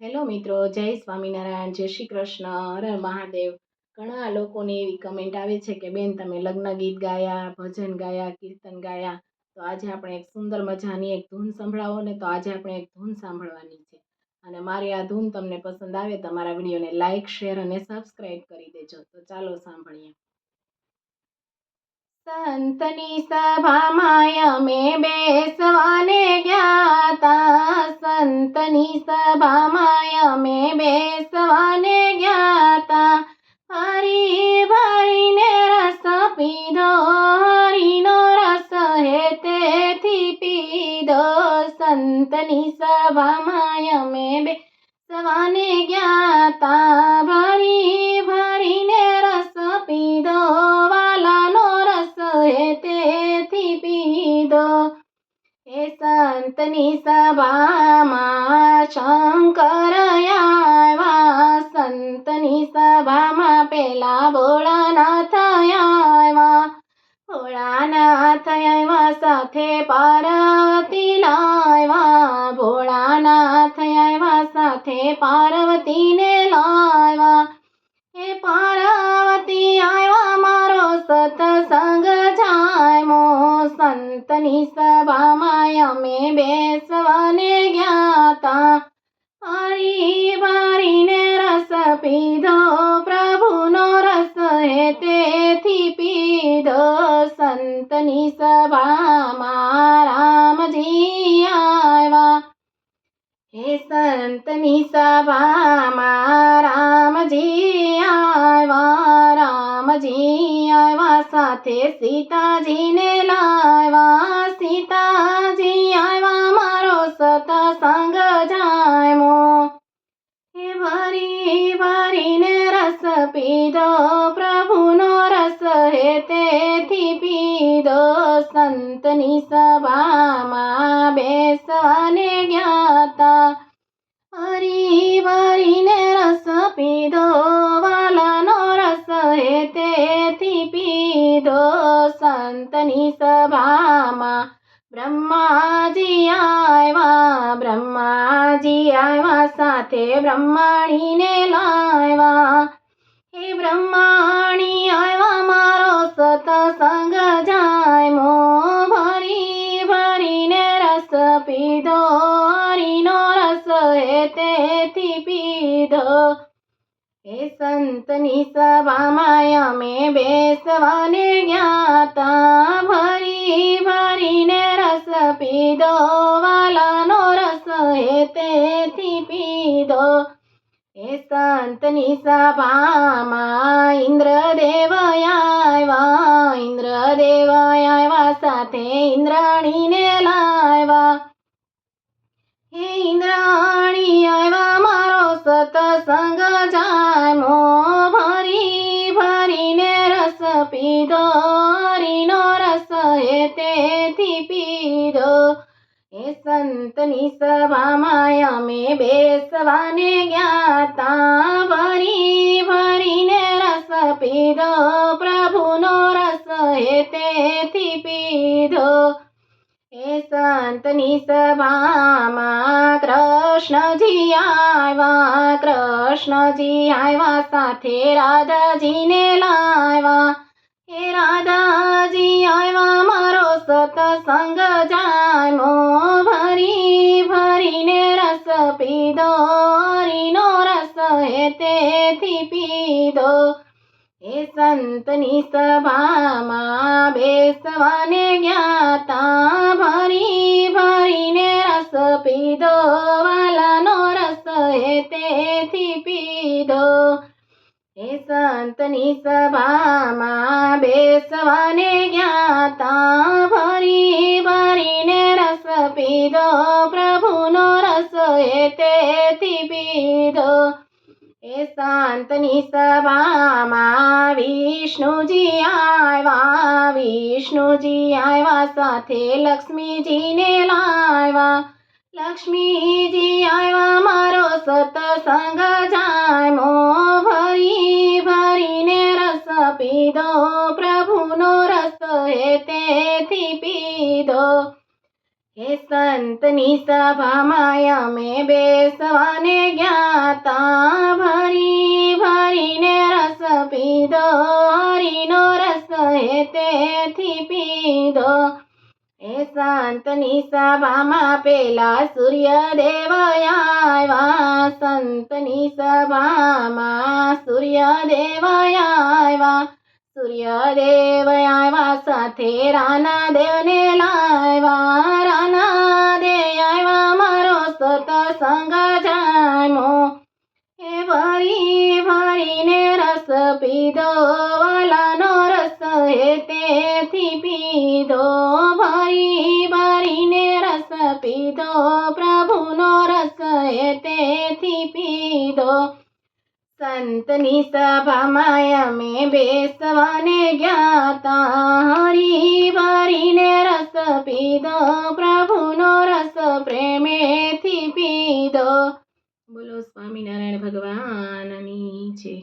Hello મિત્રો, જય સ્વામિનારાયણ, જય શ્રી કૃષ્ણ, હર હર મહાદેવ. ઘણા લોકોની એવી કમેન્ટ આવે છે કે બેન તમે લગ્ન ગીત ગાયા, ભજન ગાયા, કીર્તન ગાયા. તો આજે આપણે એક સુંદર મજાની એક ધૂન સંભળાવો ને. તો આજે આપણે એક ધૂન સાંભળવાની છે અને મારી આ ધૂન તમને પસંદ આવે તો મારા વિડીયોને લાઇક, શેર અને સબસ્ક્રાઇબ કરી દેજો. તો ચાલો સાંભળીએ. સંતની સભામાં અમે બેસવાને ગયા તા, સંતની સભામાં અમે બેસવાને ગયા તા. હરી ભરીને રસ પીધો, હરીનો રસ હે તેથી પીધો. સંતની સભામાં અમે બેસવાને ગયા તા, ભરી ભરીને રસ પીધો, વાલાનો તેથી પીધો. એ સંતની સભામાં શંકર આવ્યા, સંતની સભામાં પેલા ભોળાનાથ આવ્યા, ભોળાનાથ આવ્યા સાથે પાર્વતી લાવ્યા, ભોળાનાથ આવ્યા સાથે પાર્વતીને લાવ્યા. હે પાર્વતી આવ્યા મારો સત્સંગ જામ્યો, સંતની સભામાં અમે બેસવાને ગયા તા. હરી ભરીને રસ પીધો, પ્રભુનો રસ હે તેથી પીધો. સંતની સભામાં રામજી આવ્યા, હે સંતની સભામાં રામજી આવ્યા, રામજી આવ્યા સાથે સીતાજીને લાવ્યા, સીતાજી આવ્યા મારો સત્સંગ જામ્યો. હે ભરી ભરીને રસ પીધો, પ્રભુનો રસ હે તેથી પીધો. સંતની સભામાં બેસવાને ગયા તા, હરી ભરીને રસ પીધો, વાલાનો રસ હે તેથી પીધો. સંતની સભામાં બ્રહ્માજી આવ્યા, બ્રહ્માજી આવ્યા સાથે બ્રહ્માણીને લાવ્યા. હે બ્રહ્માણી આવ્યા મારો સત્સંગ જામ્યો, ભરી ભરીને રસ પીધો, હરીનો રસ હે તેથી પીધો. હે સંતની સભામાં અમે બેસવાને ગયા તા, ભરી ભરીને રસ પીધો, વાલાનો રસ હે તેથી પીધો. હે સંતની સભામાં ઇન્દ્રદેવ આવ્યા, ઇન્દ્રદેવ આવ્યા સાથે ઇન્દ્રાણીને લાવ્યા. હે ઇન્દ્રાણી આવ્યા મારો સત્સંગ જામ્યો, ભરી ભરીને રસ પીધો, હરીનો રસ હે તેથી પીધો. હે સંતની સભામાં અમે બેસવાને ગયા તા, ભરી ભરીને રસ પીધો, પ્રભુનો રસ હે તેથી પીધો. હે સંતની સભામાં કૃષ્ણજી આવ્યા, કૃષ્ણજી આવ્યા સાથે રાધાજીને લાવ્યા. હે રાધાજી આવ્યા મારો સત્સંગ જામ્યો, ભરી ભરીને રસ પીધો, હરીનો રસ હે તેથી પીધો. હે સંતની સભામાં બેસવાને ગયા તા, ભરી ભરીને રસ પીધો, વાલાનો રસ હે તેથી પીધો. હે સંતની સભામાં બેસવાને ગયા તા, ભરી ભરીને રસ પીધો, પ્રભુનો રસ હે તેથી પીધો. હે સંતની સભામાં વિષ્ણુજી આવ્યા, વિષ્ણુજી આવ્યા સાથે લક્ષ્મીજીને લાવ્યા, લક્ષ્મીજી આવ્યા મારો સત્સંગ જામ્યો, ભરી ભરીને રસ પીધો, પ્રભુનો રસ હે તેથી પીધો. હે સંતની સભામાં અમે બેસવાને ગયા તા, ભરી ભરીને રસ પીધો, હરીનો રસ હે તેથી પીધો. એ સંતની સભામાં પેલા સૂર્યદેવ આવ્યા, સંતની સભામાં સૂર્યદેવ આવ્યા, સૂર્યદેવ આવ્યા સાથે રાનાદેવને લાવ્યા, રાનાદેવ આવ્યા મારો સતસંગ જામ્યો. એ ભરી ભરીને રસ પીધો, વાલાનો રસ હે તેથી પીધો, ભરી ભરીને રસ પીધો, પ્રભુનો રસ હે તેથી પીધો. સંતની સભામાં અમે બેસવાને ગયા તા, હરી ભરીને રસ પીધો, પ્રભુનો રસ પ્રેમેથી પીધો. બોલો સ્વામિનારાયણ ભગવાનની જય.